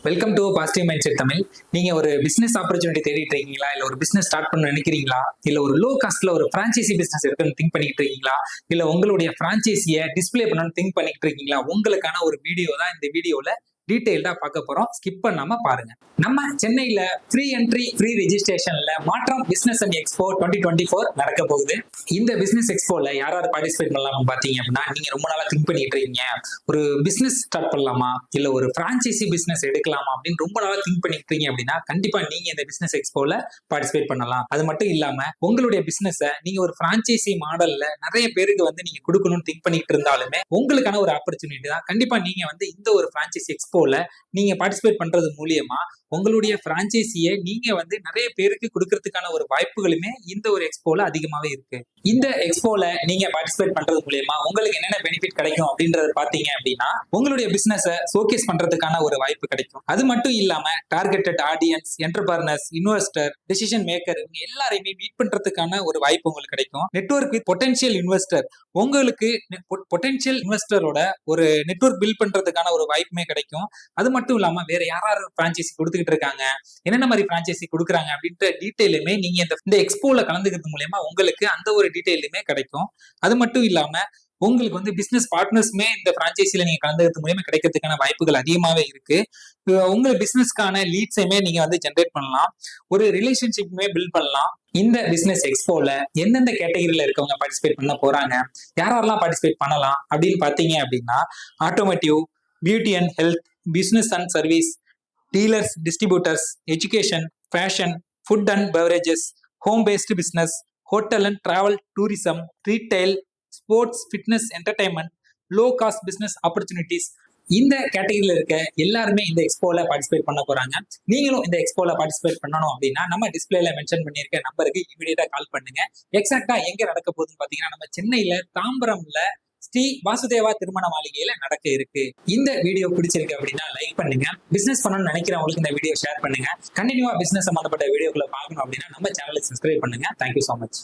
Welcome to positive mind set Tamil. நீங்க ஒரு business opportunity தேடிட்டு இருக்கீங்களா, இல்ல ஒரு பிசினஸ் ஸ்டார்ட் பண்ண நினைக்கிறீங்களா, இல்ல ஒரு லோ காஸ்ட்ல ஒரு பிரான்ச்சைசி பிசினஸ் இருக்குன்னு திங்க் பண்ணிட்டு இருக்கீங்களா, இல்ல உங்களுடைய பிரான்ச்சைசியை டிஸ்ப்ளே பண்ணணும்னு திங்க் பண்ணிட்டு இருக்கீங்களா, உங்களுக்கான ஒரு வீடியோ தான் இந்த வீடியோல டீடைல்டா பார்க்க போறோம். ஸ்கிப் பண்ணாம பாருங்க. நம்ம சென்னையில ஃப்ரீ என்ட்ரி ஃப்ரீ ரெஜிஸ்ட்ரேஷன்ல மாற்றம் பிசினஸ் அண்ட் எக்ஸ்போ 2024 நடக்க போகுது. இந்த பிசினஸ் எக்ஸ்போல யாராவது பார்ட்டிசிபேட் பண்ணலாம்னு பாத்தீங்க அப்படின்னா, நீங்க ரொம்ப நாளா திங்க் பண்ணிட்டு இருக்கீங்க, ஒரு பிசினஸ் ஸ்டார்ட் பண்ணலாமா, இல்ல ஒரு பிரான்ச்சைசி பிசினஸ் எடுக்கலாமா அப்படின்னு ரொம்ப நாளா திங்க் பண்ணிட்டு இருக்கீங்க அப்படின்னா, கண்டிப்பா நீங்க இந்த பிசினஸ் எக்ஸ்போல பார்ட்டிசிபேட் பண்ணலாம். அது மட்டும் இல்லாம உங்களுடைய பிசினஸ் நீங்க ஒரு பிரான்ச்சைசி மாடல்ல நிறைய பேருக்கு நீங்க கொடுக்கணும்னு திங்க் பண்ணிட்டு இருந்தாலுமே உங்களுக்கான ஒரு ஆப்பர்ச்சுனிட்டி தான். கண்டிப்பா நீங்க இந்த ஒரு பிரான்ச்சைசி எக்ஸ்போல நீங்க பார்ட்டிசிபேட் பண்றது மூலியமா உங்களுடைய பிரான்ச்சைசியை நீங்க நிறைய பேருக்கு கொடுக்கறதுக்கான ஒரு வாய்ப்புகளுமே இந்த ஒரு எக்ஸ்போல அதிகமாவே இருக்கு. இந்த எக்ஸ்போல நீங்க பார்ட்டிசிபேட் பண்றது மூலியமா உங்களுக்கு என்னென்ன பெனிஃபிட் கிடைக்கும் அப்படின்றது பாத்தீங்க அப்படின்னா, உங்களுடைய பிசினஸ் ஷோகேஸ் பண்றதுக்கான ஒரு வாய்ப்பு கிடைக்கும். அது மட்டும் இல்லாம targeted audience, entrepreneurs, investor, decision maker இவங்க எல்லாரையுமே மீட் பண்றதுக்கான ஒரு வாய்ப்பு உங்களுக்கு கிடைக்கும். நெட்வொர்க் வித் பொட்டன்ஷியல் இன்வெஸ்டர், உங்களுக்கு பொட்டன்ஷியல் இன்வெஸ்டரோட ஒரு நெட்வொர்க் பில்ட் பண்றதுக்கான ஒரு வாய்ப்புமே கிடைக்கும். அது மட்டும் இல்லாம வேற யாராவது பிரான்ச்சைசி கொடுத்துக்கிட்டு இருக்காங்க, என்னென்ன மாதிரி பிரான்ச்சைசி கொடுக்குறாங்க அப்படின்ற டீடைலுமே நீங்க இந்த எக்ஸ்போல கலந்துக்கிறது மூலமா உங்களுக்கு அந்த ஒரு டீடைலுமே கிடைக்கும். அது மட்டும் இல்லாம உங்களுக்கு பிசினஸ் பார்ட்னர்ஸ்மே இந்த பிரான்ச்சைசில நீங்க கலந்துக்கிறது மூலமா கிடைக்கிறதுக்கான வாய்ப்புகள் அதிகமாவே இருக்கு. உங்க பிசினஸ்க்கான லீட்ஸையுமே நீங்க ஜென்ரேட் பண்ணலாம், ஒரு ரிலேஷன்ஷிப்மே பில்ட் பண்ணலாம். இந்த பிசினஸ் எக்ஸ்போல எந்தெந்த கேட்டகரியில இருக்கவங்க பார்ட்டிசிபேட் பண்ண போறாங்க, யாரெல்லாம் பார்ட்டிசிபேட் பண்ணலாம் அப்படின்னு பாத்தீங்க அப்படின்னா, automotive, beauty and health, business and service, dealers, distributors, education, fashion, food and beverages, home based business, hotel and travel tourism, retail, sports, fitness, entertainment, low cost business opportunities, இந்த கேட்டகரியில இருக்க எல்லாருமே இந்த எக்ஸ்போல பார்ட்டிசிபேட் பண்ண போறாங்க. நீங்களும் இந்த எக்ஸ்போல பார்ட்டிசிபேட் பண்ணணும் அப்படின்னா நம்ம டிஸ்பிளேல மென்ஷன் பண்ணிருக்க நம்பருக்கு இமீடியட்டா கால் பண்ணுங்க. எக்ஸாக்டா எங்க நடக்க போகுதுன்னு பாத்தீங்கன்னா, நம்ம சென்னையில தாம்பரம்ல ஸ்ரீ வாசுதேவா திருமண மாளிகையில நடக்க இருக்கு. இந்த வீடியோ பிடிச்சிருக்கு அப்படின்னா லைக் பண்ணுங்க. பிசினஸ் பண்ணணும்னு நினைக்கிறவங்களுக்கு இந்த வீடியோ ஷேர் பண்ணுங்க. கண்டினியூவா பிசினஸ் சம்பந்தப்பட்ட வீடியோக்களை பார்க்கணும் அப்படின்னா நம்ம சேனலை சப்ஸ்கிரைப் பண்ணுங்க. Thank you so much.